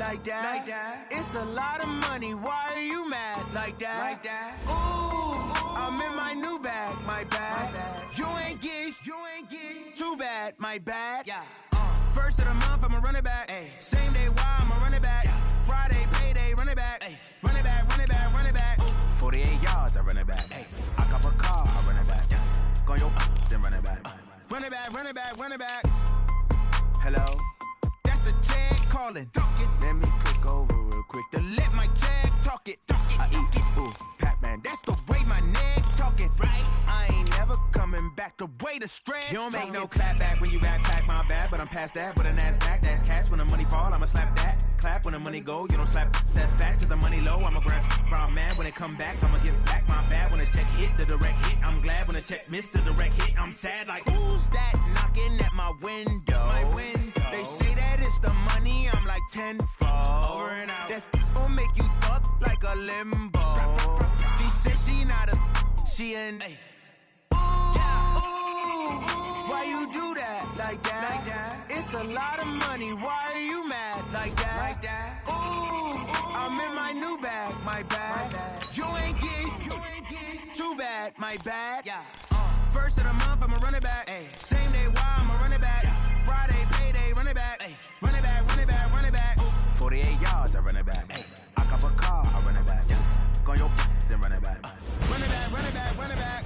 like that. It's a lot of money, why are you mad like that? Ooh, I'm in my new bag, my bad. You ain't get too bad, my bad. First of the month, I'ma run it back. Same day, why I'ma run it back. Friday, payday, run it back. Run it back, run it back, run it back. 48 yards, I run it back. I cop a car, I run it back. Go your then run it back. Run it back, run it back, run it back. Hello, that's the check calling. Let me click over real quick to let my check talk it. I eat it, ooh, Pac-Man, that's the way my neck talking. Right, I ain't never coming back the way the stress. You don't make no clap back when you backpack, my bad, but I'm past that. With an ass back, that's cash. When the money fall, I'ma slap that. Clap when the money go, you don't slap. That's facts. If the money low, I'ma grab brown man. When it come back, I'ma give back my bad. When the check hit, the direct hit, I'm glad. When the check missed the direct hit, I'm sad. Like, who's that knocking at my window? They say that it's the money, I'm like tenfold. Over and out. That's gon' make you up like a limbo. She said she not a, she an. Why you do that like that? It's a lot of money, why are you mad like that? Ooh, I'm in my new bag, my bad. You ain't get too bad, my bad. First of the month, I'ma run it back. Same day, why I'ma run it back. Friday, payday, run it back. Run it back, run it back, run it back. 48 yards, I run it back. I cop a car, I run it back. Go your then run it back. Run it back, run it back, run it back.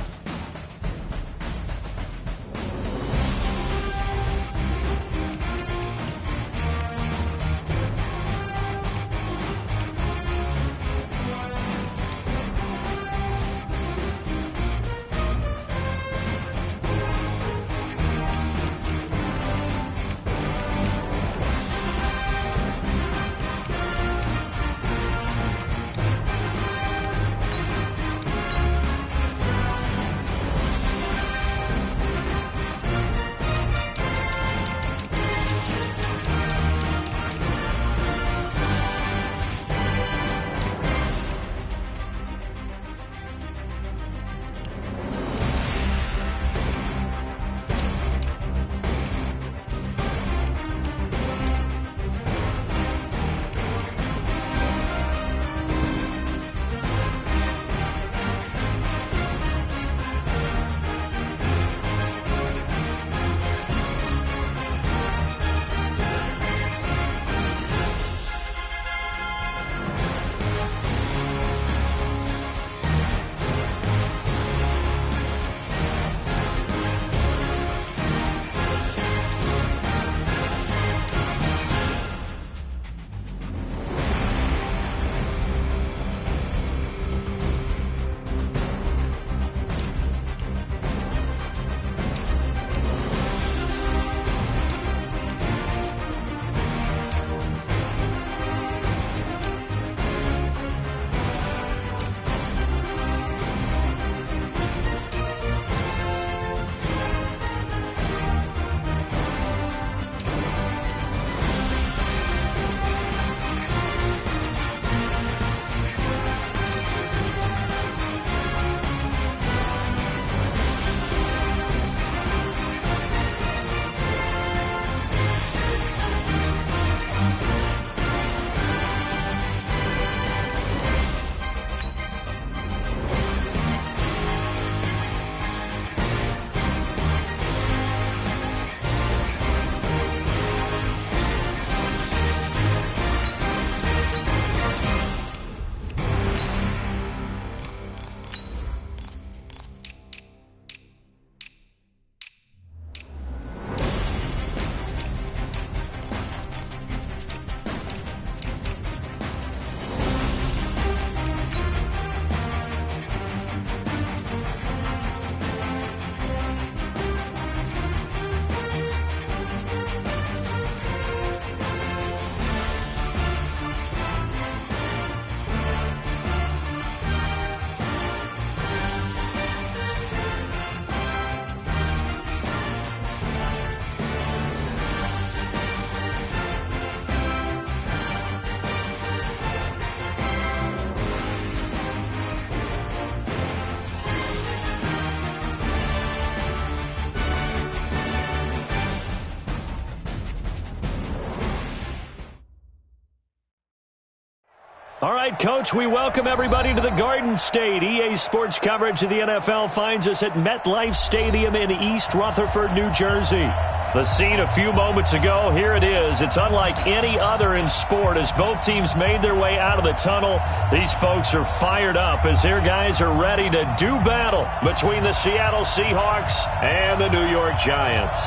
All right, Coach, we welcome everybody to the Garden State. EA Sports coverage of the NFL finds us at MetLife Stadium in East Rutherford, New Jersey. The scene a few moments ago, here it is. It's unlike any other in sport as both teams made their way out of the tunnel. These folks are fired up as their guys are ready to do battle between the Seattle Seahawks and the New York Giants.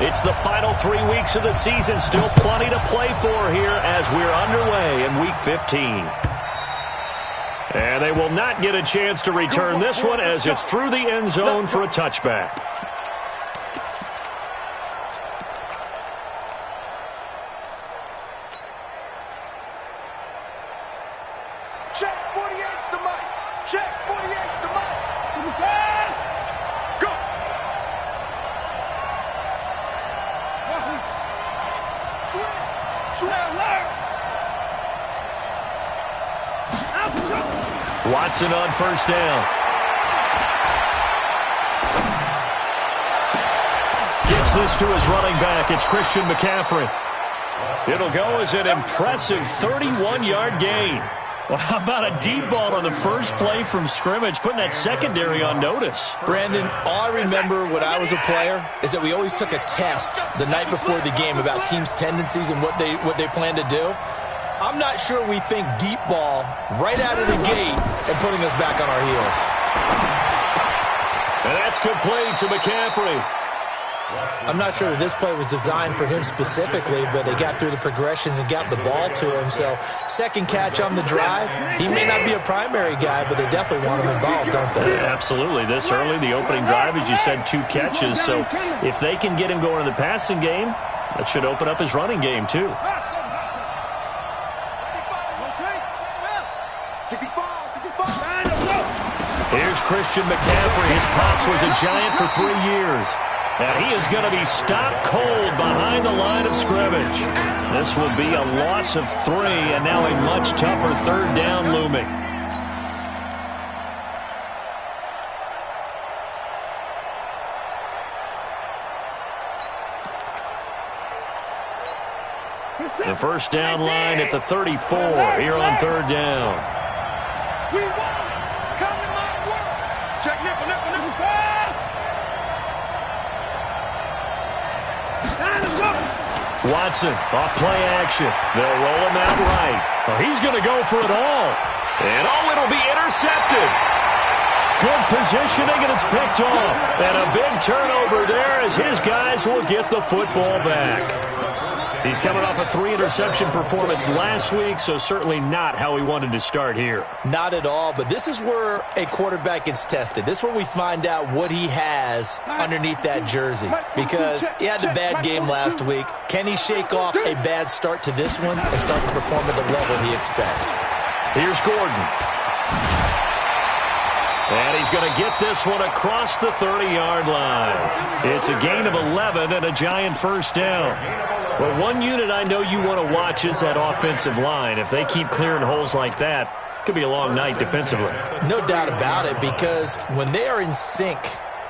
It's the final 3 weeks of the season. Still plenty to play for here as we're underway in Week 15. And they will not get a chance to return this one as it's through the end zone for a touchback. Check 48's the mic. Check 48's the mic. Go. Switch. Watson on first down. Gets this to his running back. It's Christian McCaffrey. It'll go as an impressive 31-yard gain. Well, how about a deep ball on the first play from scrimmage, putting that secondary on notice? Brandon, all I remember when I was a player is that we always took a test the night before the game about teams' tendencies and what they plan to do. I'm not sure we think deep ball right out of the gate and putting us back on our heels. And that's complete to McCaffrey. I'm not sure that this play was designed for him specifically, but they got through the progressions and got the ball to him. So second catch on the drive. He may not be a primary guy, but they definitely want him involved, don't they? Yeah, absolutely. This early, the opening drive, as you said, 2 catches. So if they can get him going in the passing game, that should open up his running game too. Here's Christian McCaffrey. His pops was a Giant for 3 years. And he is going to be stopped cold behind the line of scrimmage. This will be a loss of 3, and now a much tougher third down looming. The first down line at the 34 here on third down. Watson, off play action. They'll roll him out right. Oh, he's going to go for it all. And it'll be intercepted. Good positioning, and it's picked off. And a big turnover there as his guys will get the football back. He's coming off a 3-interception performance last week, so certainly not how he wanted to start here. Not at all, but this is where a quarterback gets tested. This is where we find out what he has underneath that jersey, because he had a bad game last week. Can he shake off a bad start to this one and start to perform at the level he expects? Here's Gordon. And he's going to get this one across the 30-yard line. It's a gain of 11 and a Giant first down. Well, one unit I know you want to watch is that offensive line. If they keep clearing holes like that, it could be a long night defensively. No doubt about it, because when they are in sync,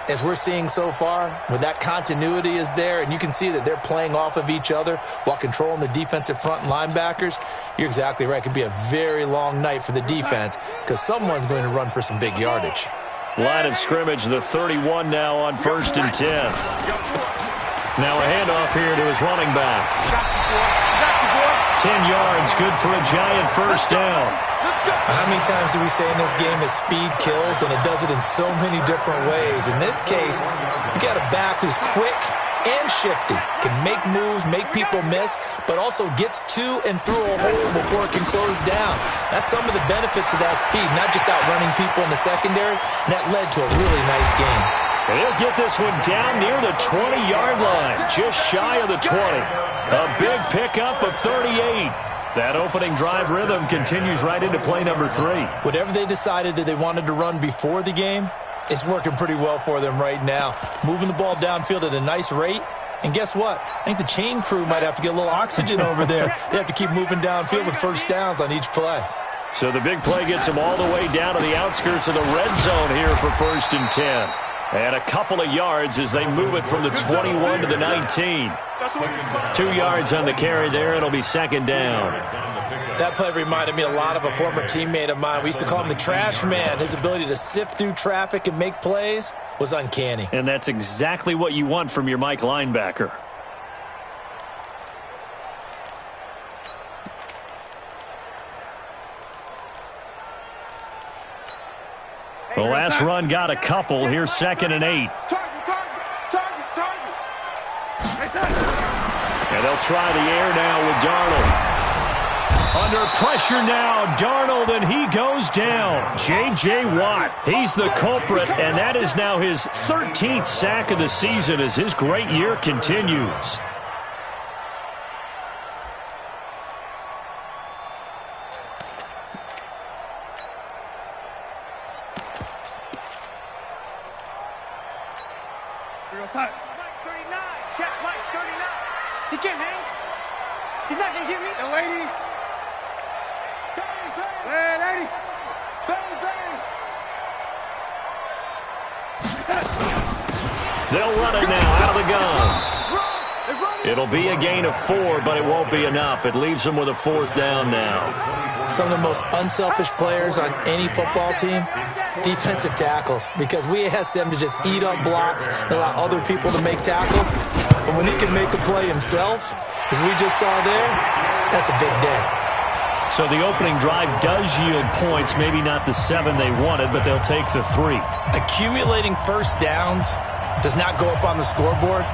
as we're seeing so far, when that continuity is there and you can see that they're playing off of each other while controlling the defensive front linebackers, you're exactly right. It could be a very long night for the defense because someone's going to run for some big yardage. Line of scrimmage, the 31 now on 1st and 10. Now a handoff here to his running back. 10 yards, good for a Giant first down. How many times do we say in this game that speed kills, and it does it in so many different ways? In this case, you got a back who's quick and shifty, can make moves, make people miss, but also gets to and through a hole before it can close down. That's some of the benefits of that speed, not just outrunning people in the secondary, and that led to a really nice game. And he'll get this one down near the 20-yard line, just shy of the 20. A big pickup of 38. That opening drive rhythm continues right into play number 3. Whatever they decided that they wanted to run before the game, it's working pretty well for them right now. Moving the ball downfield at a nice rate. And guess what? I think the chain crew might have to get a little oxygen over there. They have to keep moving downfield with first downs on each play. So the big play gets them all the way down to the outskirts of the red zone here for 1st and 10. And a couple of yards as they move it from the 21 to the 19. 2 yards on the carry there. It'll be second down. That play reminded me a lot of a former teammate of mine. We used to call him the trash man. His ability to sift through traffic and make plays was uncanny. And that's exactly what you want from your Mike linebacker. The last run got a couple. Here's 2nd and 8. And they'll try the air now with Darnold. Under pressure now, Darnold, and he goes down. J.J. Watt, he's the culprit, and that is now his 13th sack of the season as his great year continues. Mike 39. Check Mike 39. He can't hang. He's not going to get me. The lady. Bang, bang. Hey, lady. Bang, bang. They'll run it now out of the gun. It'll be a gain of 4, but it won't be enough. It leaves them with a 4th down now. Some of the most unselfish players on any football team, defensive tackles, because we ask them to just eat up blocks and allow other people to make tackles. But when he can make a play himself, as we just saw there, that's a big day. So the opening drive does yield points, maybe not the 7 they wanted, but they'll take the 3. Accumulating first downs does not go up on the scoreboard,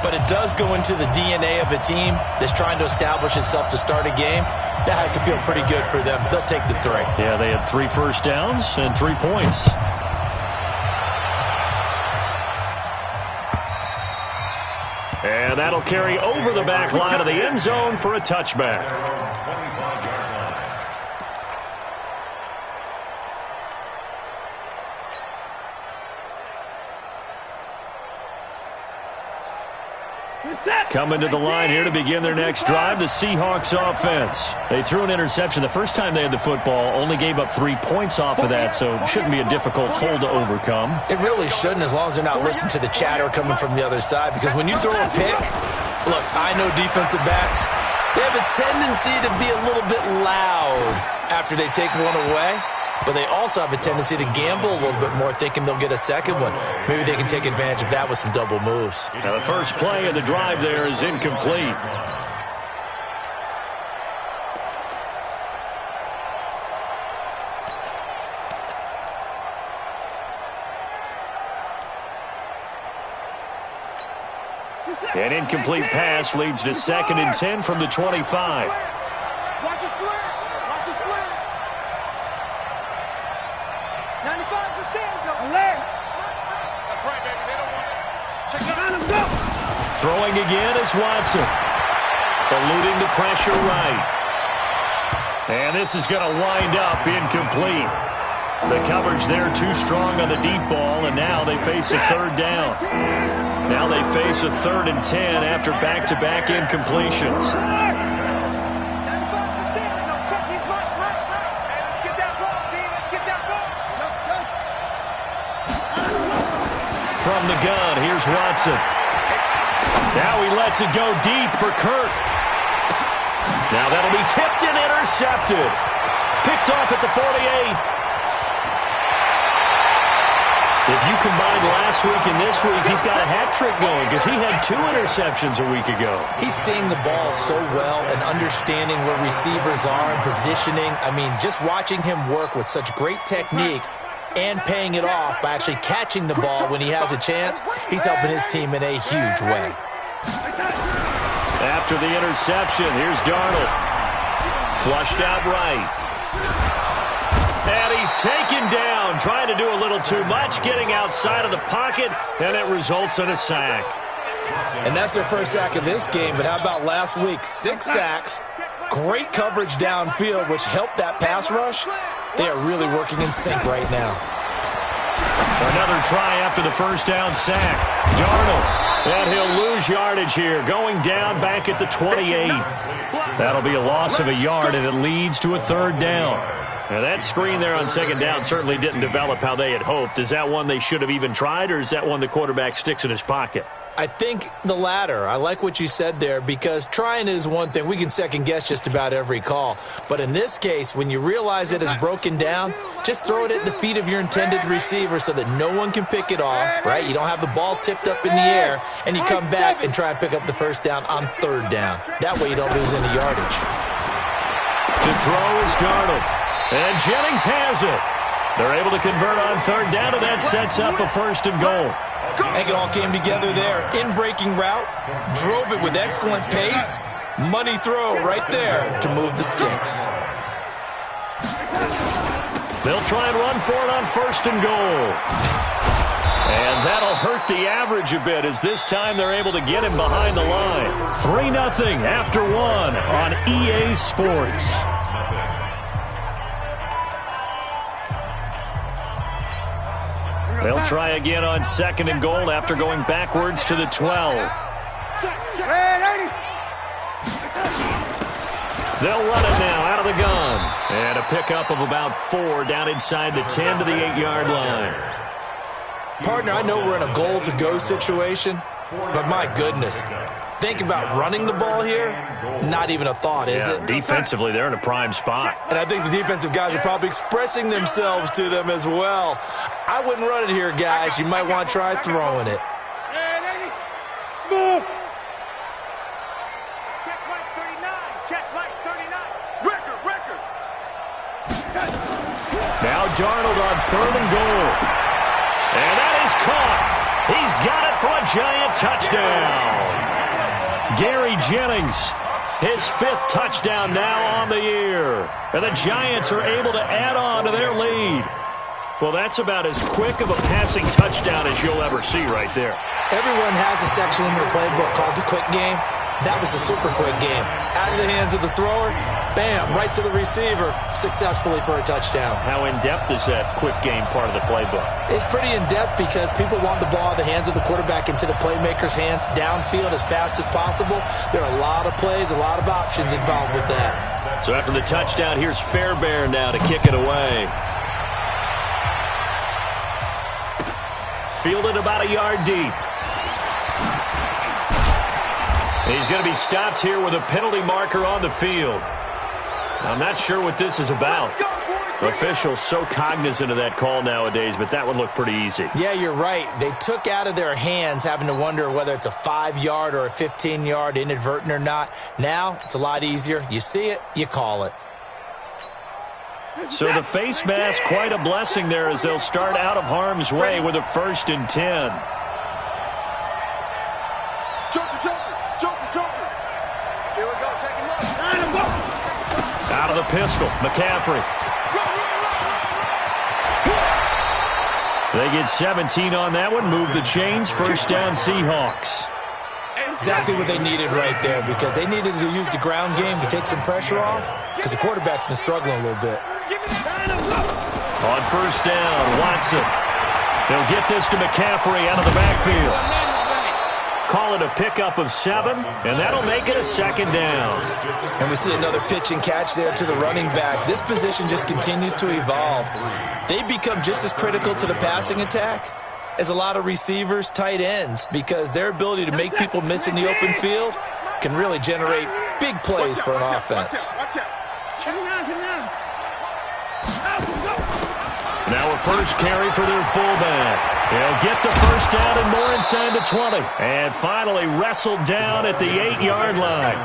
but it does go into the DNA of a team that's trying to establish itself to start a game. That has to feel pretty good for them. They'll take the 3. Yeah, they had 3 first downs and 3 points. And that'll carry over the back line of the end zone for a touchback. Coming to the line here to begin their next drive, the Seahawks offense. They threw an interception the first time they had the football, only gave up 3 points off of that, so it shouldn't be a difficult hole to overcome. It really shouldn't, as long as they're not listening to the chatter coming from the other side, because when you throw a pick, look, I know defensive backs, they have a tendency to be a little bit loud after they take one away. But they also have a tendency to gamble a little bit more, thinking they'll get a second one. Maybe they can take advantage of that with some double moves. Now the first play of the drive there is incomplete. An incomplete pass leads to 2nd and 10 from the 25. Throwing again is Watson. Eluding the pressure right. And this is going to wind up incomplete. The coverage there too strong on the deep ball, and now they face a 3rd down. Now they face a 3rd and 10 after back-to-back incompletions. From the gun, here's Watson. Now he lets it go deep for Kirk. Now that'll be tipped and intercepted. Picked off at the 48. If you combine last week and this week, he's got a hat trick going because he had 2 interceptions a week ago. He's seeing the ball so well and understanding where receivers are and positioning. I mean, just watching him work with such great technique and paying it off by actually catching the ball when he has a chance, he's helping his team in a huge way. After the interception, here's Darnold. Flushed out right. And he's taken down, trying to do a little too much, getting outside of the pocket, and it results in a sack. And that's their first sack of this game, but how about last week? 6 sacks, great coverage downfield, which helped that pass rush. They are really working in sync right now. Another try after the first down sack. Darnold. And he'll lose yardage here, going down back at the 28. That'll be a loss of a yard, and it leads to a 3rd down. Now that screen there on second down certainly didn't develop how they had hoped. Is that one they should have even tried, or is that one the quarterback sticks in his pocket? I think the latter. I like what you said there, because trying is one thing. We can second-guess just about every call. But in this case, when you realize it is broken down, just throw it at the feet of your intended receiver so that no one can pick it off, right? You don't have the ball tipped up in the air, and you come back and try and pick up the first down on third down. That way you don't lose any yardage. To throw is Darnold. And Jennings has it. They're able to convert on third down, and that sets up a 1st and goal. I think it all came together there. In-breaking route, drove it with excellent pace. Money throw right there to move the sticks. They'll try and run for it on 1st and goal. And that'll hurt the average a bit, as this time they're able to get him behind the line. 3-0 after 1 on EA Sports. They'll try again on 2nd and goal after going backwards to the 12. They'll run it now out of the gun. And a pickup of about 4 down inside the 10 to the 8-yard line. Partner, I know we're in a goal-to-go situation, but my goodness, think about running the ball here. Not even a thought, is it? Defensively, they're in a prime spot. And I think the defensive guys are probably expressing themselves to them as well. I wouldn't run it here, guys. You might want to try throwing it. Smooth. Check right 39. Check right 39. Record. Now Darnold on 3rd and goal. And that is caught. He's got it for a giant touchdown. Gary Jennings, his 5th touchdown now on the year. And the Giants are able to add on to their lead. Well, that's about as quick of a passing touchdown as you'll ever see right there. Everyone has a section in their playbook called the quick game. That was a super quick game. Out of the hands of the thrower, bam, right to the receiver, successfully for a touchdown. How in-depth is that quick game part of the playbook? It's pretty in-depth because people want the ball out of the hands of the quarterback into the playmaker's hands downfield as fast as possible. There are a lot of plays, a lot of options involved with that. So after the touchdown, here's Fairbairn now to kick it away. Fielded about a yard deep. He's going to be stopped here with a penalty marker on the field. I'm not sure what this is about. Officials so cognizant of that call nowadays, but that one looked pretty easy. Yeah, you're right. They took out of their hands having to wonder whether it's a 5-yard or a 15-yard inadvertent or not. Now, it's a lot easier. You see it, you call it. So the face mask, quite a blessing there as they'll start out of harm's way with a 1st and 10. Here we go. Take him up. Out of the pistol, McCaffrey. They get 17 on that one. Move the chains. 1st down, Seahawks. Exactly what they needed right there, because they needed to use the ground game to take some pressure off, because the quarterback's been struggling a little bit. On 1st down, Watson. They'll get this to McCaffrey out of the backfield. Call it a pickup of 7, and that'll make it a 2nd down. And we see another pitch and catch there to the running back. This position just continues to evolve. They become just as critical to the passing attack as a lot of receivers, tight ends, because their ability to make people miss in the open field can really generate big plays for an offense. Now a first carry for their fullback. They'll get the 1st down and more inside the 20. And finally wrestled down at the 8-yard line.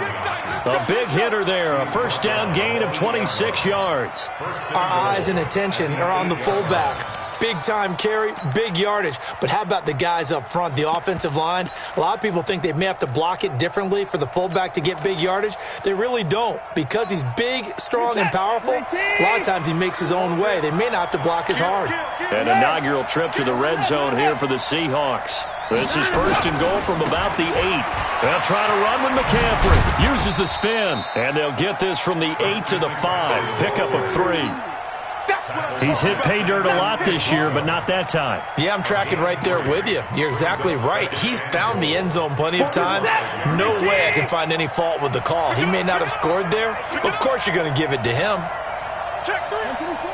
A big hitter there, a 1st down gain of 26 yards. Our eyes and attention are on the fullback. Big-time carry, big yardage. But how about the guys up front, the offensive line? A lot of people think they may have to block it differently for the fullback to get big yardage. They really don't. Because he's big, strong, and powerful, a lot of times he makes his own way. They may not have to block as hard. An inaugural trip to the red zone here for the Seahawks. This is 1st and goal from about the 8. They'll try to run with McCaffrey. Uses the spin. And they'll get this from the 8 to the 5. Pickup of 3. He's hit pay dirt a lot this year, but not that time. Yeah, I'm tracking right there with you. You're exactly right. He's found the end zone plenty of times. No way I can find any fault with the call. He may not have scored there, but of course you're going to give it to him. Check 3.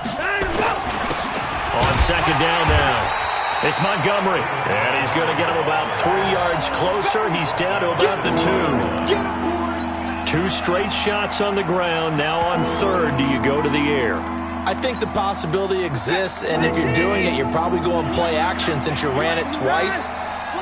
On second down now. It's Montgomery, and he's going to get him about 3 yards closer. He's down to about the 2. 2 straight shots on the ground. Now on third, do you go to the air? I think the possibility exists, and if you're doing it, you're probably going play action since you ran it twice.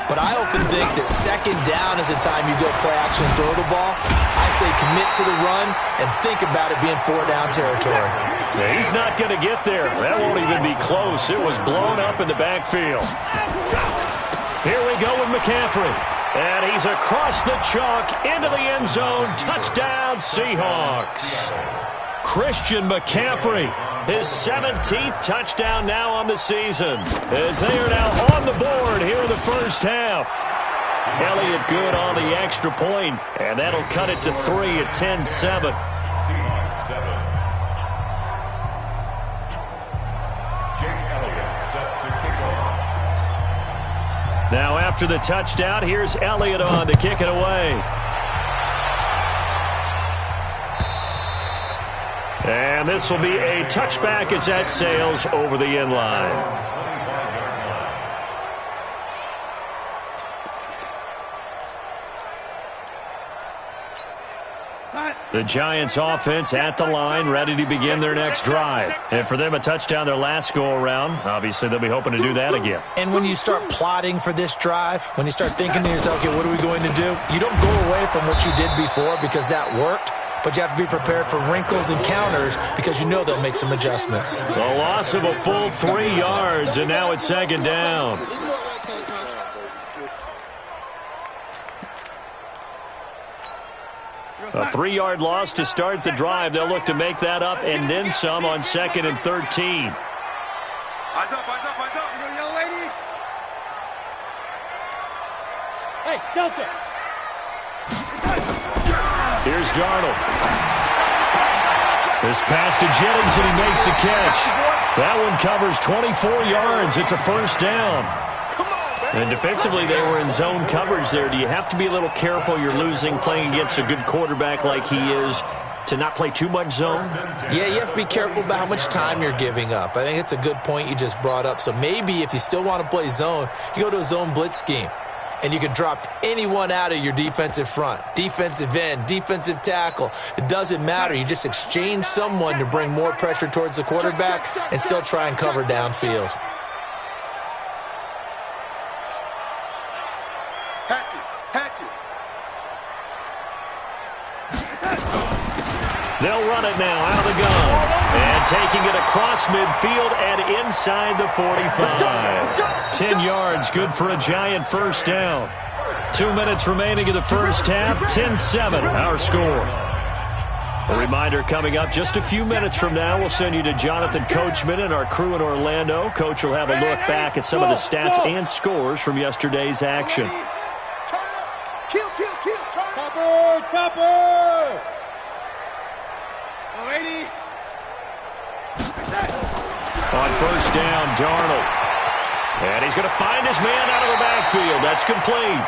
But I often think that second down is the time you go play action and throw the ball. I say commit to the run and think about it being 4-down territory. Yeah, he's not going to get there. That won't even be close. It was blown up in the backfield. Here we go with McCaffrey. And he's across the chalk into the end zone. Touchdown, Seahawks. Christian McCaffrey, his 17th touchdown now on the season, as they are now on the board here in the first half. Elliott good on the extra point, and that'll cut it to 3 at 10-7. Now after the touchdown, here's Elliott on to kick it away. And this will be a touchback as that sails over the end line. The Giants offense at the line, ready to begin their next drive. And for them, a touchdown their last go-around. Obviously, they'll be hoping to do that again. And when you start plotting for this drive, when you start thinking to yourself, okay, what are we going to do? You don't go away from what you did before because that worked. But you have to be prepared for wrinkles and counters because you know they'll make some adjustments. The loss of a full 3 yards, and now it's second down. A 3-yard loss to start the drive. They'll look to make that up and then some on 2nd and 13. Eyes up, eyes up, eyes up. You young lady. Hey, Delta. Here's Darnold. This pass to Jennings, and he makes the catch. That one covers 24 yards. It's a first down. And defensively, they were in zone coverage there. Do you have to be a little careful? You're losing playing against a good quarterback like he is to not play too much zone? Yeah, you have to be careful about how much time you're giving up. I think it's a good point you just brought up. So maybe if you still want to play zone, you go to a zone blitz scheme. And you can drop anyone out of your defensive front, defensive end, defensive tackle. It doesn't matter. You just exchange someone to bring more pressure towards the quarterback and still try and cover downfield. They'll run it now out of the gun. And taking it across midfield and inside the 45. 10 yards, good for a Giant first down. 2 minutes remaining in the first half. 10-7, our score. A reminder coming up just a few minutes from now. We'll send you to Jonathan Coachman and our crew in Orlando. Coach will have a look back at some of the stats and scores from yesterday's action. Kill. Topper. On first down, Darnold. And he's going to find his man out of the backfield. That's complete.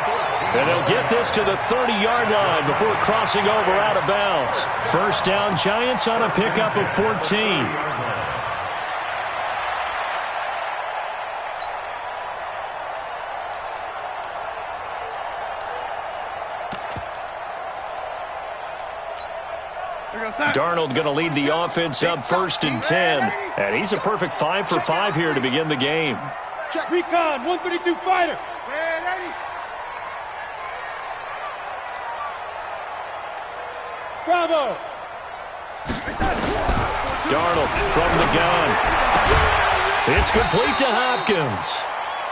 And they'll get this to the 30-yard line before crossing over out of bounds. First down, Giants on a pickup of 14. Darnold going to lead the offense up 1st and 10. And he's a perfect 5 for 5 here to begin the game. Check. Recon, 132 fighter. Bravo. Darnold from the gun. It's complete to Hopkins.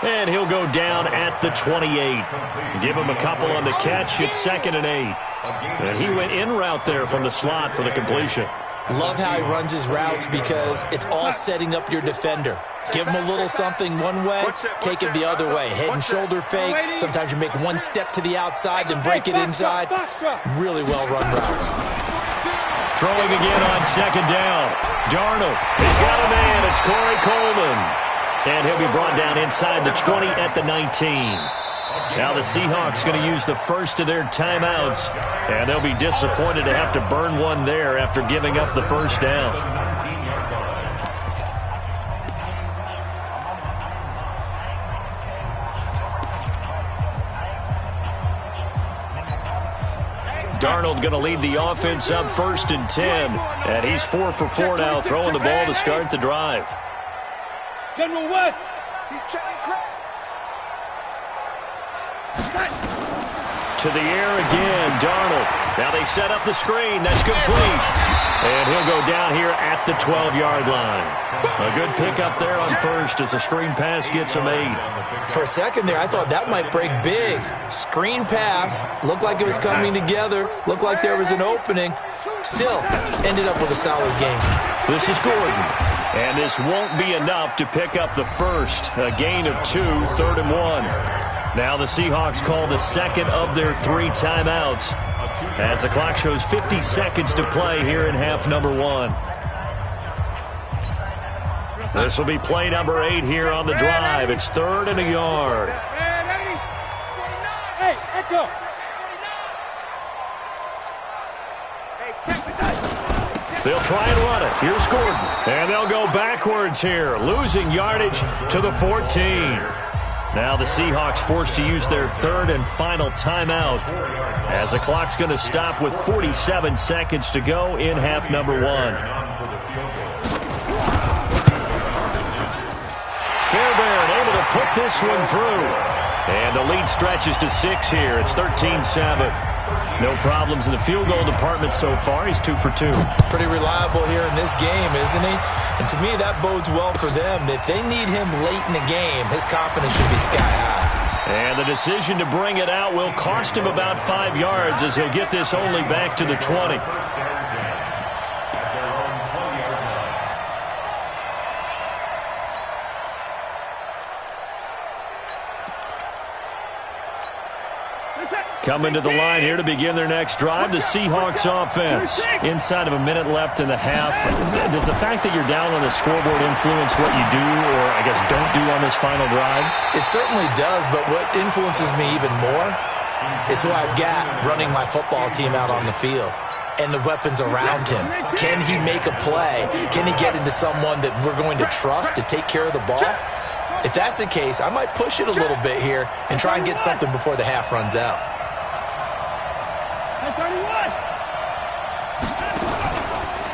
And he'll go down at the 28. Give him a couple on the catch. It's 2nd and 8. And he went in route there from the slot for the completion. Love how he runs his routes because it's all setting up your defender. Give him a little something one way, take it the other way. Head and shoulder fake. Sometimes you make one step to the outside, then break it inside. Really well run route. Throwing again on 2nd down. Darnold, he's got a man. It's Corey Coleman. And he'll be brought down inside the 20 at the 19. Now the Seahawks going to use the first of their timeouts, and they'll be disappointed to have to burn one there after giving up the first down. Darnold going to lead the offense up 1st and 10. And he's 4 for 4 now, throwing the ball to start the drive. General West. He's checking crap. To the air again, Darnold. Now they set up the screen. That's complete. And he'll go down here at the 12-yard line. A good pickup there on first as the screen pass gets him 8. For a second there, I thought that might break big. Screen pass. Looked like it was coming together. Looked like there was an opening. Still, ended up with a solid game. This is Gordon. And this won't be enough to pick up the first. A gain of 2, 3rd and 1. Now the Seahawks call the second of their 3 timeouts as the clock shows 50 seconds to play here in half number 1. This will be play number 8 here on the drive. It's 3rd and a yard. Hey, Echo. Hey, check the touch. They'll try and run it. Here's Gordon. And they'll go backwards here, losing yardage to the 14. Now the Seahawks forced to use their 3rd and final timeout as the clock's going to stop with 47 seconds to go in half number 1. Fairbairn able to put this one through. And the lead stretches to 6 here. It's 13-7. No problems in the field goal department so far. He's 2 for 2. Pretty reliable here in this game, isn't he? And to me, that bodes well for them. If they need him late in the game, his confidence should be sky high. And the decision to bring it out will cost him about 5 yards as he'll get this only back to the 20. Coming to the line here to begin their next drive, the Seahawks offense. Inside of a minute left in the half. Does the fact that you're down on the scoreboard influence what you do or, I guess, don't do on this final drive? It certainly does, but what influences me even more is who I've got running my football team out on the field and the weapons around him. Can he make a play? Can he get into someone that we're going to trust to take care of the ball? If that's the case, I might push it a little bit here and try and get something before the half runs out.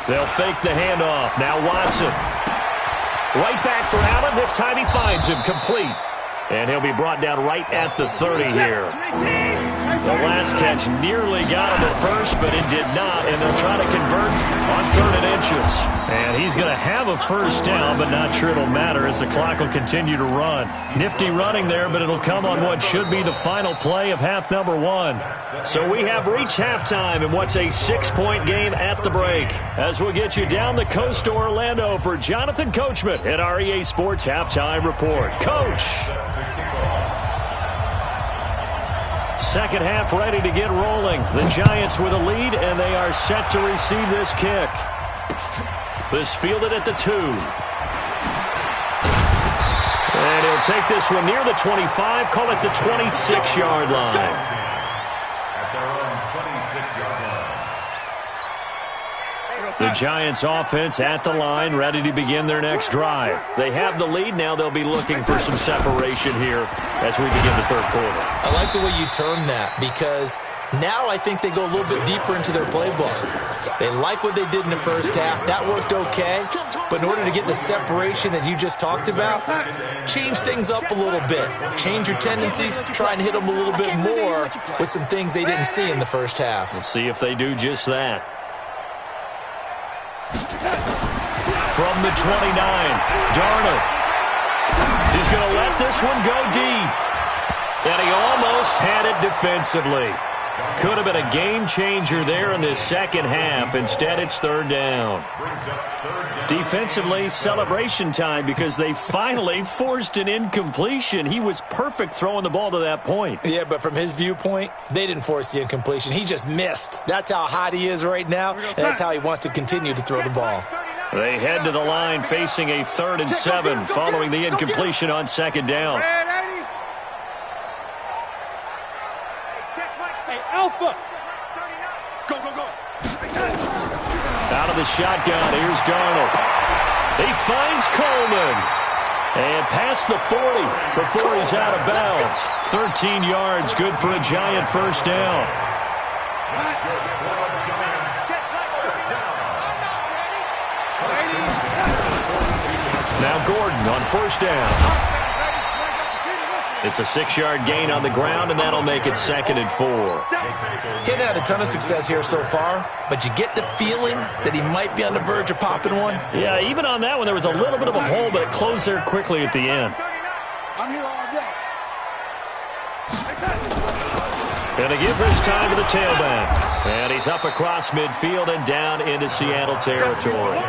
They'll fake the handoff. Now Watson. Right back for Allen. This time he finds him complete. And he'll be brought down right at the 30 here. The last catch nearly got him at first, but it did not. And they'll try to convert on 3rd and inches. And he's going to have a first down, but not sure it'll matter as the clock will continue to run. Nifty running there, but it'll come on what should be the final play of half number 1. So we have reached halftime in what's a 6-point game at the break. As we'll get you down the coast to Orlando for Jonathan Coachman at our EA Sports Halftime Report. Coach! Second half ready to get rolling. The Giants with a lead, and they are set to receive this kick. This fielded at the 2. And he'll take this one near the 25, call it the 26-yard line. The Giants offense at the line, ready to begin their next drive. They have the lead. Now they'll be looking for some separation here as we begin the 3rd quarter. I like the way you term that because now I think they go a little bit deeper into their playbook. They like what they did in the first half. That worked okay. But in order to get the separation that you just talked about, change things up a little bit. Change your tendencies. Try and hit them a little bit more with some things they didn't see in the first half. We'll see if they do just that. From the 29, Darnold. He's going to let this one go deep. And he almost had it defensively. Could have been a game changer there in this second half. Instead, it's 3rd down. Defensively, celebration time because they finally forced an incompletion. He was perfect throwing the ball to that point. Yeah, but from his viewpoint, they didn't force the incompletion. He just missed. That's how hot he is right now, and that's how he wants to continue to throw the ball. They head to the line facing a 3rd and 7 following the incompletion on 2nd down. Hey, Alpha. Go, go, go. Out of the shotgun, here's Darnold. He finds Coleman. And past the 40 before he's out of bounds. 13 yards, good for a Giant first down. Now Gordon on first down. It's a 6-yard gain on the ground, and that'll make it 2nd and 4. He's had a ton of success here so far, but you get the feeling that he might be on the verge of popping one. Yeah, even on that one, there was a little bit of a hole, but it closed there quickly at the end. I'm here all day. And to give this time to the tailback. And he's up across midfield and down into Seattle territory.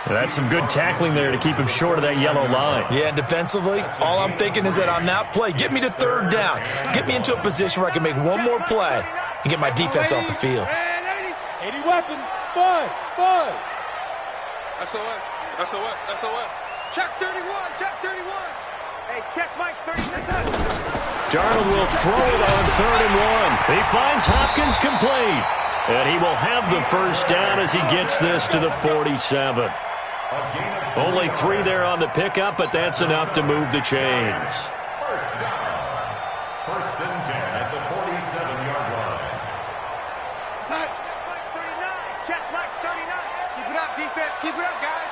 That's some good tackling there to keep him short of that yellow line. Yeah, defensively, all I'm thinking is that on that play, get me to 3rd down. Get me into a position where I can make one more play and get my defense off the field. 80 weapons. Spud. SOS. Check 31. Hey, check Mike 39. Darnold will throw it on 3rd and 1. He finds Hopkins complete. And he will have the first down as he gets this to the 47. Only 3 there on the pickup, but that's enough to move the chains. First down. 1st and 10 at the 47-yard line. Check Mike 39. Check Mike 39. Keep it up, defense. Keep it up, guys.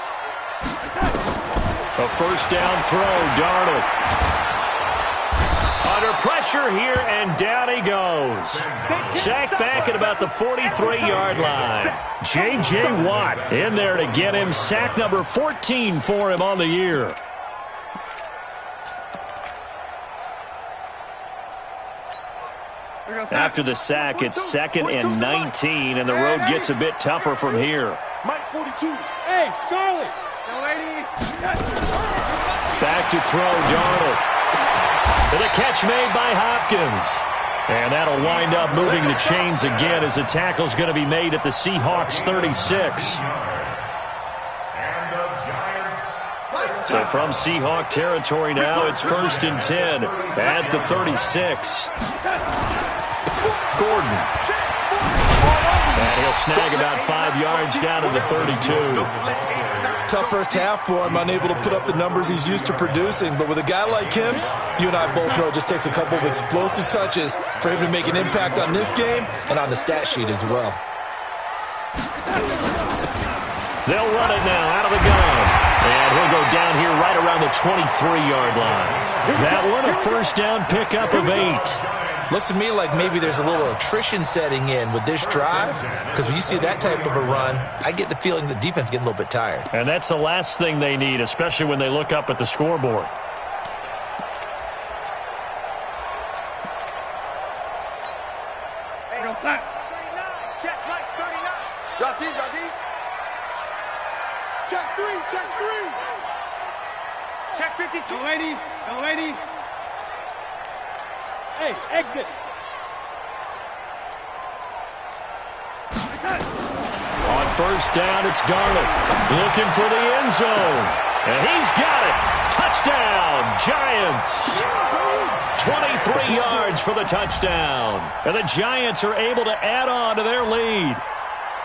A first down throw, Darnold. Under pressure here, and down he goes. Sacked back at about the 43-yard line. J.J. Watt in there to get him. Sack number 14 for him on the year. After the sack, it's 2nd and 19, and the road gets a bit tougher from here. Mike 42. Hey, Charlie. Back to throw, Darnold. And a catch made by Hopkins. And that'll wind up moving the chains again as the tackle's going to be made at the Seahawks 36. So from Seahawk territory now, it's 1st and 10 at the 36. Gordon. And he'll snag about 5 yards down to the 32. Tough first half for him, unable to put up the numbers he's used to producing. But with a guy like him, you and I both know it just takes a couple of explosive touches for him to make an impact on this game and on the stat sheet as well. They'll run it now out of the gun. And he'll go down here right around the 23-yard line. That one, a first down pickup of 8. Looks to me like maybe there's a little attrition setting in with this drive, because when you see that type of a run, I get the feeling the defense getting a little bit tired. And that's the last thing they need, especially when they look up at the scoreboard. Hey, no sack. 39. Check Mike 39. Drop deep. Check 3. Check 52. No lady. Hey, exit. On first down, it's Darnold looking for the end zone. And he's got it. Touchdown, Giants. 23 yards for the touchdown. And the Giants are able to add on to their lead.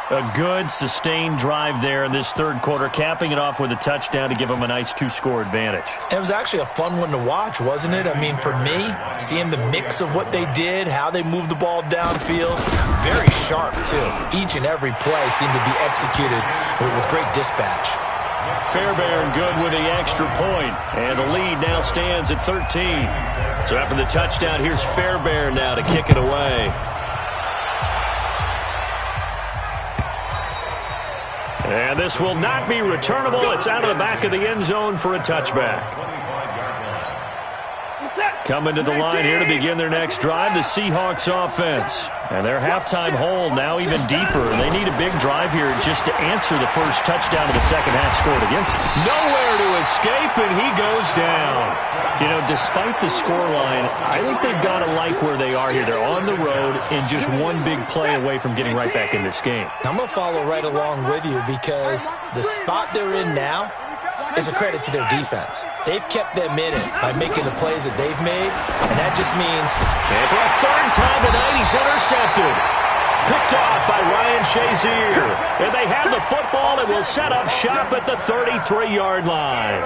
A good, sustained drive there in this 3rd quarter, capping it off with a touchdown to give them a nice 2-score advantage. It was actually a fun one to watch, wasn't it? I mean, for me, seeing the mix of what they did, how they moved the ball downfield, very sharp, too. Each and every play seemed to be executed with great dispatch. Fairbairn good with the extra point, and the lead now stands at 13. So after the touchdown, here's Fairbairn now to kick it away. And this will not be returnable. It's out of the back of the end zone for a touchback. Coming to the line here to begin their next drive, the Seahawks offense. And their halftime hole now even deeper. They need a big drive here just to answer the first touchdown of the second half scored against them. Nowhere to escape, and he goes down. You know, despite the scoreline, I think they've got to like where they are here. They're on the road and just one big play away from getting right back in this game. I'm going to follow right along with you because the spot they're in now is a credit to their defense. They've kept them in it by making the plays that they've made, and that just means... And for a 3rd time tonight, he's intercepted. Picked off by Ryan Shazier. And they have the football and will set up shop at the 33-yard line.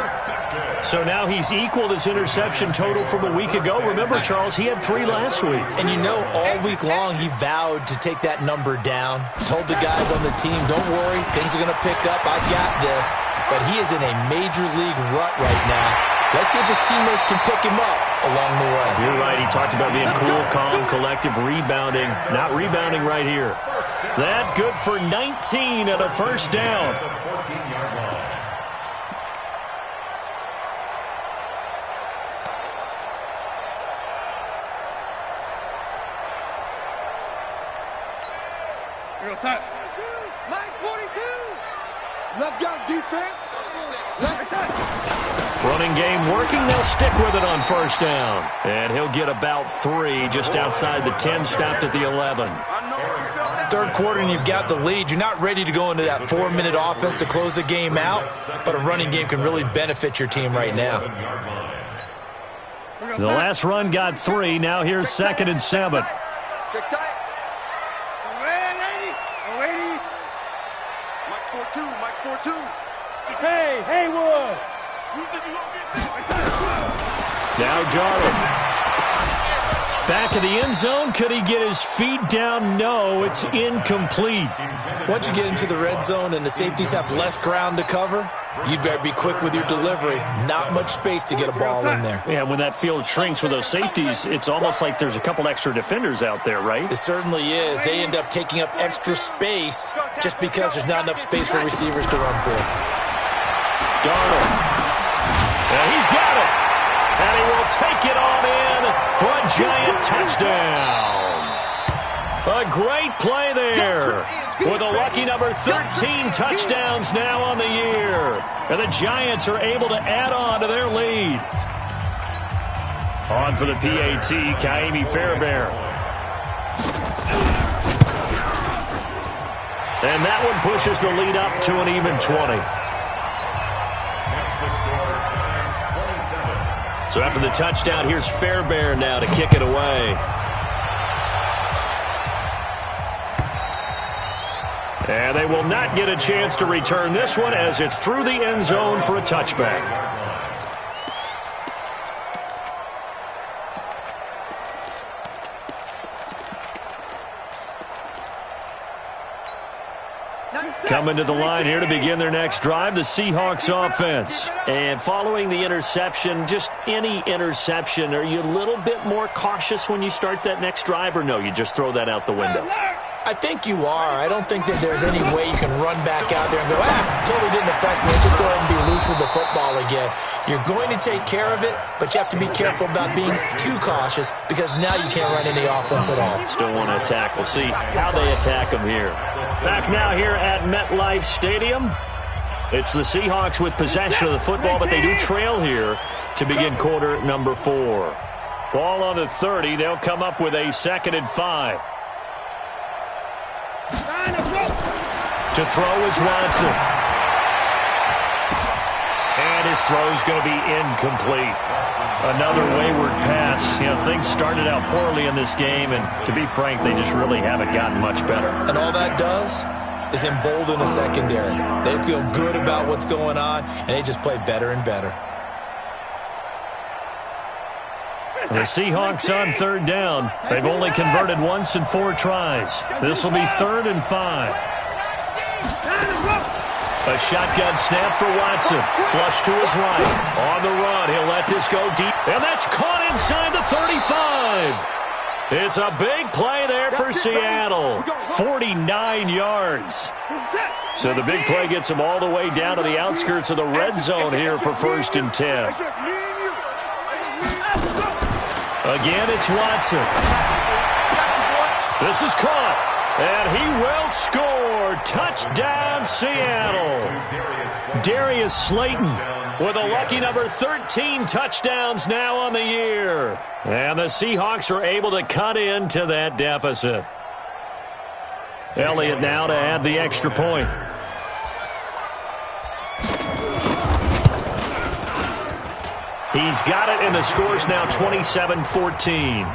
So now he's equaled his interception total from a week ago. Remember, Charles, he had 3 last week. And you know, all week long he vowed to take that number down. Told the guys on the team, don't worry, things are going to pick up. I've got this. But he is in a major league rut right now. Let's see if his teammates can pick him up along the way. You're right. He talked about being cool, calm, collective, rebounding. Not rebounding right here. That good for 19 at a first down. Mike's 42. Let's go, defense. Running game working. They'll stick with it on first down. And he'll get about 3 just outside the 10, stopped at the 11. Third quarter and you've got the lead. You're not ready to go into that 4-minute offense to close the game out, but a running game can really benefit your team right now. The last run got 3. Now here's 2nd and 7. Check tight. Mike's 4-2. Mike's 4-2. Hey, Haywood. Now Darnold. Back of the end zone. Could he get his feet down? No, it's incomplete. Once you get into the red zone and the safeties have less ground to cover, you'd better be quick with your delivery. Not much space to get a ball in there. Yeah, when that field shrinks with those safeties, it's almost like there's a couple extra defenders out there, right? It certainly is. They end up taking up extra space just because there's not enough space for receivers to run through. Darnold. And he's got it. And he will take it on in for a giant touchdown. A great play there. With a lucky number 13 touchdowns now on the year. And the Giants are able to add on to their lead. On for the PAT, Kaimi Fairbairn. And that one pushes the lead up to an even 20. So after the touchdown, here's Fairbairn now to kick it away. And they will not get a chance to return this one as it's through the end zone for a touchback. Coming to the line here to begin their next drive, the Seahawks offense. And following the interception, just any interception, are you a little bit more cautious when you start that next drive, or no, you just throw that out the window? I think you are. I don't think that there's any way you can run back out there and go, totally didn't affect me. Just go ahead and be loose with the football again. You're going to take care of it, but you have to be careful about being too cautious because now you can't run any offense at all. Still want to attack. We'll see how they attack them here. Back now here at MetLife Stadium. It's the Seahawks with possession of the football, but they do trail here to begin quarter number 4. Ball on the 30. They'll come up with a 2nd and 5. To throw is Watson. And his throw's going to be incomplete. Another wayward pass. You know, things started out poorly in this game, and to be frank, they just really haven't gotten much better. And all that does is embolden the secondary. They feel good about what's going on, and they just play better and better. The Seahawks on 3rd down. They've only converted once in 4 tries. This will be 3rd and 5. A shotgun snap for Watson. Flush to his right. On the run, he'll let this go deep. And that's caught inside the 35. It's a big play there for Seattle. 49 yards. So the big play gets them all the way down to the outskirts of the red zone here for 1st and 10. Again, it's Watson. This is caught. And he will score. Touchdown, Seattle. Darius Slayton with a lucky number 13 touchdowns now on the year. And the Seahawks are able to cut into that deficit. Elliott now to add the extra point. He's got it, and the score's now 27-14.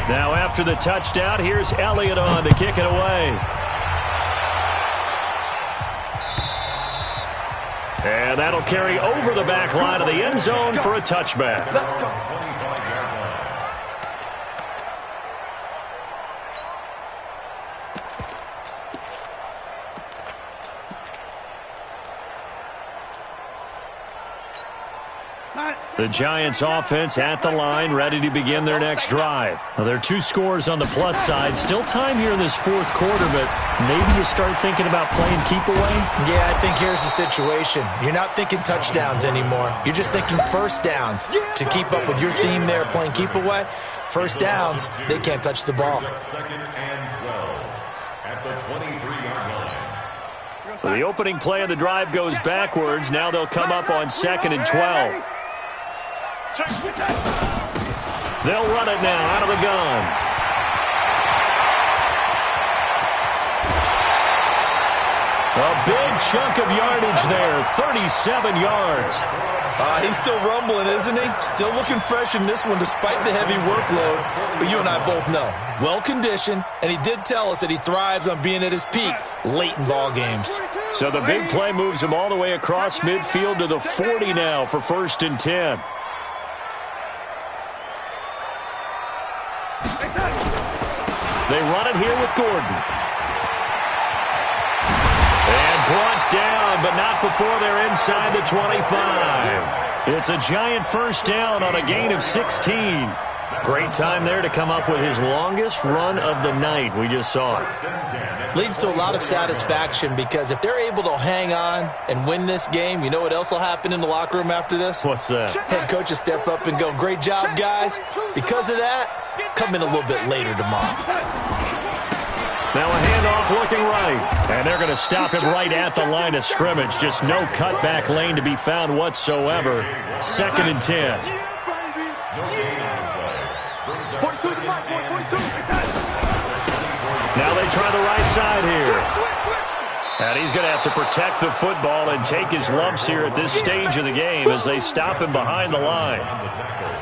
Now after the touchdown, here's Elliott on to kick it away. And that'll carry over the back line of the end zone for a touchback. Let's go. The Giants offense at the line, ready to begin their next drive. Now, there are 2 scores on the plus side. Still time here in this fourth quarter, but maybe you start thinking about playing keep away? Yeah, I think here's the situation. You're not thinking touchdowns anymore. You're just thinking first downs. To keep up with your theme there, playing keep away, first downs, they can't touch the ball. Second and 12 at the 23-yard line. So the opening play of the drive goes backwards. Now they'll come up on 2nd and 12. They'll run it now out of the gun. A big chunk of yardage there, 37 yards. He's still rumbling, isn't he? Still looking fresh in this one despite the heavy workload. But you and I both know, well-conditioned, and he did tell us that he thrives on being at his peak late in ball games. So the big play moves him all the way across midfield to the 40 now for 1st and 10. They run it here with Gordon. And brought down, but not before they're inside the 25. It's a giant first down on a gain of 16. Great time there to come up with his longest run of the night. We just saw it. Leads to a lot of satisfaction because if they're able to hang on and win this game, you know what else will happen in the locker room after this? What's that? Head coach will step up and go, great job, guys. Because of that, come in a little bit later tomorrow. Now a handoff looking right. And they're going to stop him right at the line of scrimmage. Just no cutback lane to be found whatsoever. 2nd and 10. Now they try the right side here. And he's going to have to protect the football and take his lumps here at this stage of the game as they stop him behind the line.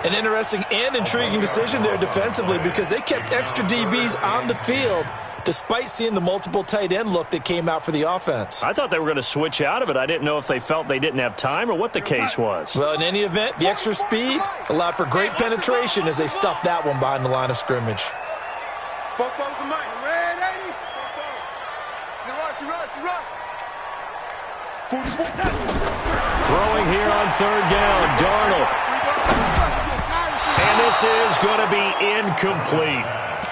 An interesting and intriguing decision there defensively because they kept extra DBs on the field despite seeing the multiple tight end look that came out for the offense. I thought they were going to switch out of it. I didn't know if they felt they didn't have time or what the case was. Well, in any event, the extra speed allowed for great penetration as they stuffed that one behind the line of scrimmage. Throwing here on 3rd down, Darnold. And this is going to be incomplete.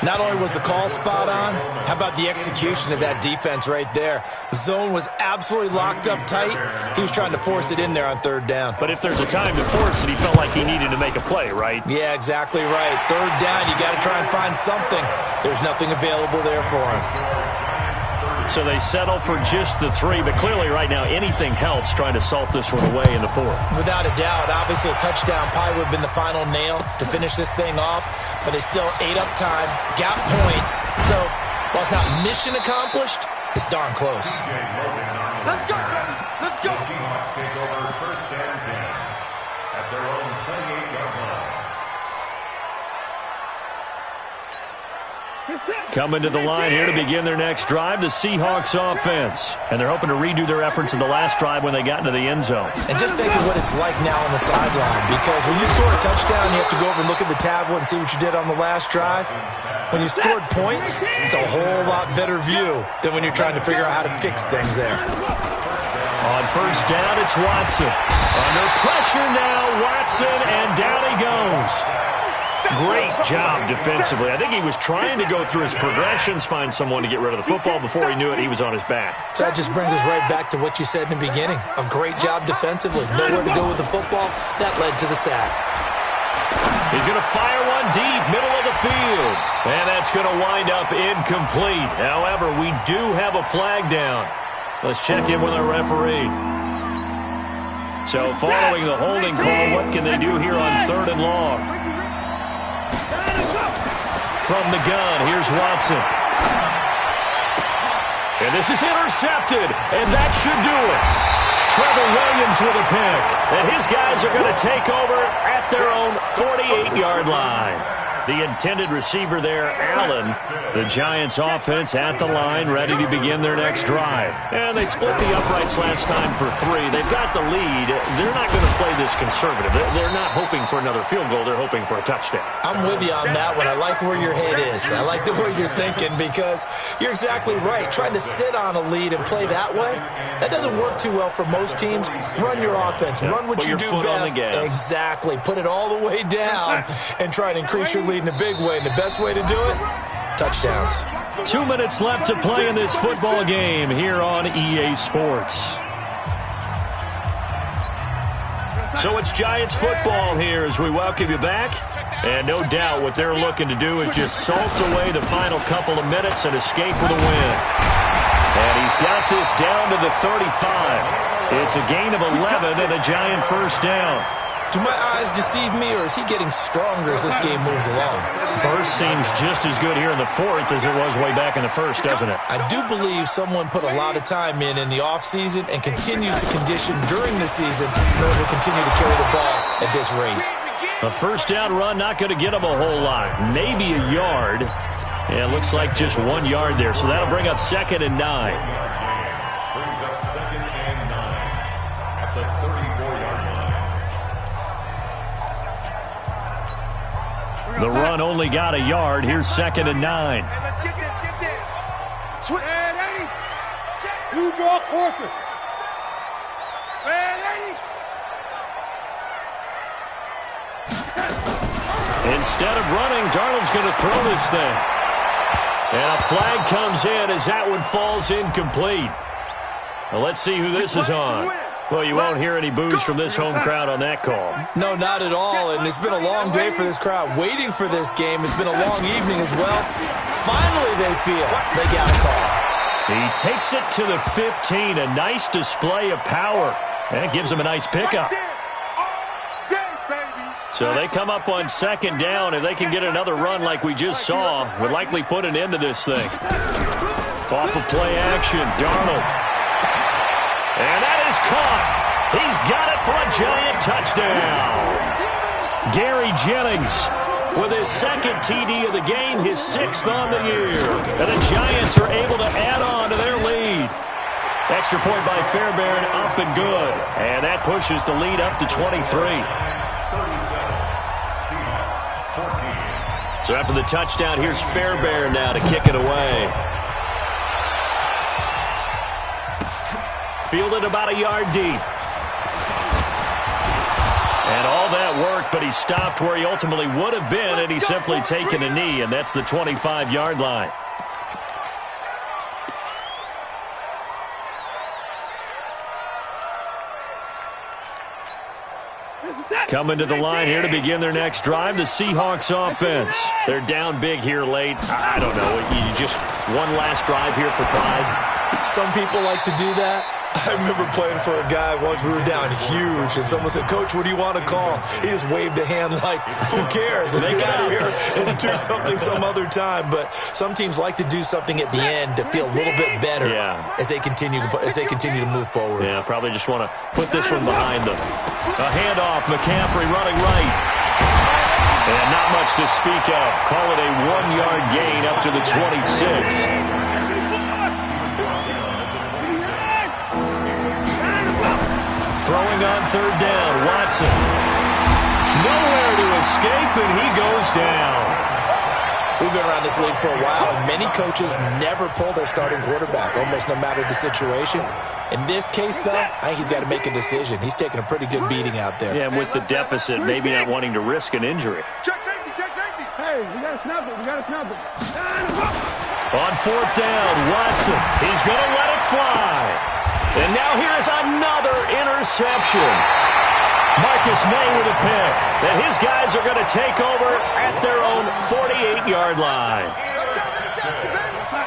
Not only was the call spot on, how about the execution of that defense right there? The zone was absolutely locked up tight. He was trying to force it in there on 3rd down. But if there's a time to force it, he felt like he needed to make a play, right? Yeah, exactly right. 3rd down, you got to try and find something. There's nothing available there for him. So they settle for just the 3, but clearly right now anything helps trying to salt this one away in the 4th. Without a doubt, obviously a touchdown probably would have been the final nail to finish this thing off, but they still ate up time, got points. So while it's not mission accomplished, it's darn close. Let's go, baby. Let's go. The Seahawks take over 1st and 10 at their own 28-yard line. Coming to the line here to begin their next drive, the Seahawks offense. And they're hoping to redo their efforts in the last drive when they got into the end zone. And just think of what it's like now on the sideline, because when you score a touchdown, you have to go over and look at the tablet and see what you did on the last drive. When you scored points, it's a whole lot better view than when you're trying to figure out how to fix things there. On 1st down, it's Watson. Under pressure now, Watson, and down he goes. Great job defensively. I think he was trying to go through his progressions, find someone to get rid of the football. Before he knew it, he was on his back. So that just brings us right back to what you said in the beginning. A great job defensively. Nowhere to go with the football. That led to the sack. He's going to fire one deep, middle of the field. And that's going to wind up incomplete. However, we do have a flag down. Let's check in with our referee. So following the holding call, what can they do here on 3rd and long? From the gun, here's Watson. And this is intercepted, and that should do it. Trevor Williams with a pick. And his guys are going to take over at their own 48-yard line. The intended receiver there, Allen. The Giants offense at the line, ready to begin their next drive. And they split the uprights last time for 3. They've got the lead. They're not going to play this conservative. They're not hoping for another field goal. They're hoping for a touchdown. I'm with you on that one. I like where your head is. I like the way you're thinking because you're exactly right. Trying to sit on a lead and play that way, that doesn't work too well for most teams. Run your offense. Run what you do best. Exactly. Put it all the way down and try to increase your lead in a big way. And the best way to do it, touchdowns. 2 minutes left to play in this football game here on EA Sports. So it's Giants football here as we welcome you back. And no doubt what they're looking to do is just salt away the final couple of minutes and escape with a win. And he's got this down to the 35. It's a gain of 11 and a Giant first down. Do my eyes deceive me, or is he getting stronger as this game moves along? Burst seems just as good here in the fourth as it was way back in the first, doesn't it? I do believe someone put a lot of time in the offseason and continues to condition during the season in order to continue to carry the ball at this rate. A first down run, not going to get him a whole lot. Maybe a yard. Yeah, it looks like just 1 yard there, so that'll bring up 2nd and 9. Brings up 2nd and 9 at the 34-yard line. The run only got a yard. Here's 2nd and 9. Hey, let's get this, get this. Red 80. You draw corporate. Red 80. Instead of running, Darnold's going to throw this thing. And a flag comes in as that one falls incomplete. Well, let's see who this is on. Well, you won't hear any boos from this home crowd on that call. No, not at all, and it's been a long day for this crowd waiting for this game. It's been a long evening as well. Finally, they feel they got a call. He takes it to the 15, a nice display of power. That gives him a nice pickup. So they come up on 2nd down. If they can get another run like we just saw, would likely put an end to this thing. Off of play action, Darnold. And that is caught. He's got it for a Giant touchdown. Gary Jennings with his 2nd TD of the game, his 6th on the year. And the Giants are able to add on to their lead. Extra point by Fairbairn, up and good. And that pushes the lead up to 23. So after the touchdown, here's Fairbairn now to kick it away. Fielded about a yard deep. And all that work, but he stopped where he ultimately would have been, and he's simply taken a knee, and that's the 25-yard line. Coming to the line here to begin their next drive, the Seahawks offense. They're down big here late. I don't know. You just one last drive here for pride. Some people like to do that. I remember playing for a guy once. We were down huge, and someone said, "Coach, what do you want to call?" He just waved a hand like, "Who cares? Let's get out of here and do something some other time." But some teams like to do something at the end to feel a little bit better as they continue to move forward. Yeah, probably just want to put this one behind them. A handoff, McCaffrey running right. And not much to speak of. Call it a 1-yard gain up to the 26. Throwing on 3rd down, Watson. Nowhere to escape, and he goes down. We've been around this league for a while, and many coaches never pull their starting quarterback, almost no matter the situation. In this case, though, I think he's got to make a decision. He's taking a pretty good beating out there. Yeah, and with the deficit, maybe not wanting to risk an injury. Check safety, check safety. Hey, we got to snap it, we got to snap it. On 4th down, Watson. He's going to let it fly. And now here is another interception. Marcus May with a pick. And his guys are going to take over at their own 48-yard line.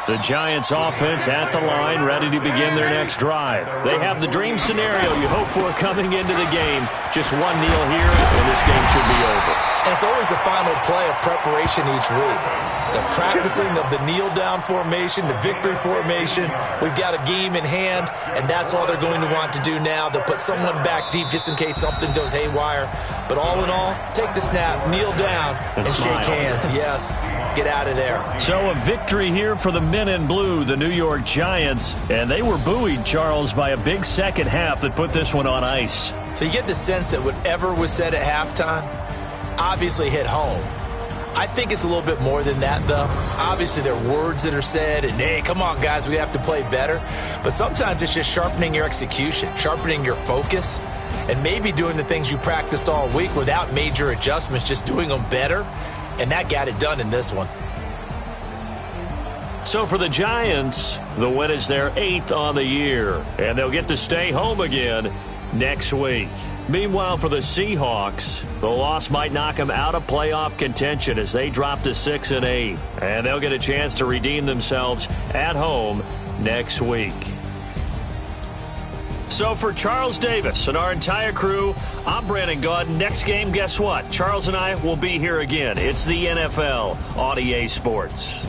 The Giants offense at the line, ready to begin their next drive. They have the dream scenario you hope for coming into the game. Just one kneel here, and this game should be over. And it's always the final play of preparation each week. The practicing of the kneel-down formation, the victory formation. We've got a game in hand, and that's all they're going to want to do now. They'll put someone back deep just in case something goes haywire. But all in all, take the snap, kneel down, and shake hands. Yes, get out of there. So a victory here for the men in blue, the New York Giants. And they were buoyed, Charles, by a big second half that put this one on ice. So you get the sense that whatever was said at halftime obviously hit home. I think it's a little bit more than that, though. Obviously, there are words that are said, and, hey, come on, guys, we have to play better. But sometimes it's just sharpening your execution, sharpening your focus, and maybe doing the things you practiced all week without major adjustments, just doing them better. And that got it done in this one. So for the Giants, the win is their 8th on the year, and they'll get to stay home again next week. Meanwhile, for the Seahawks, the loss might knock them out of playoff contention as they drop to 6-8, and they'll get a chance to redeem themselves at home next week. So for Charles Davis and our entire crew, I'm Brandon Gaudin. Next game, guess what? Charles and I will be here again. It's the NFL on EA Sports.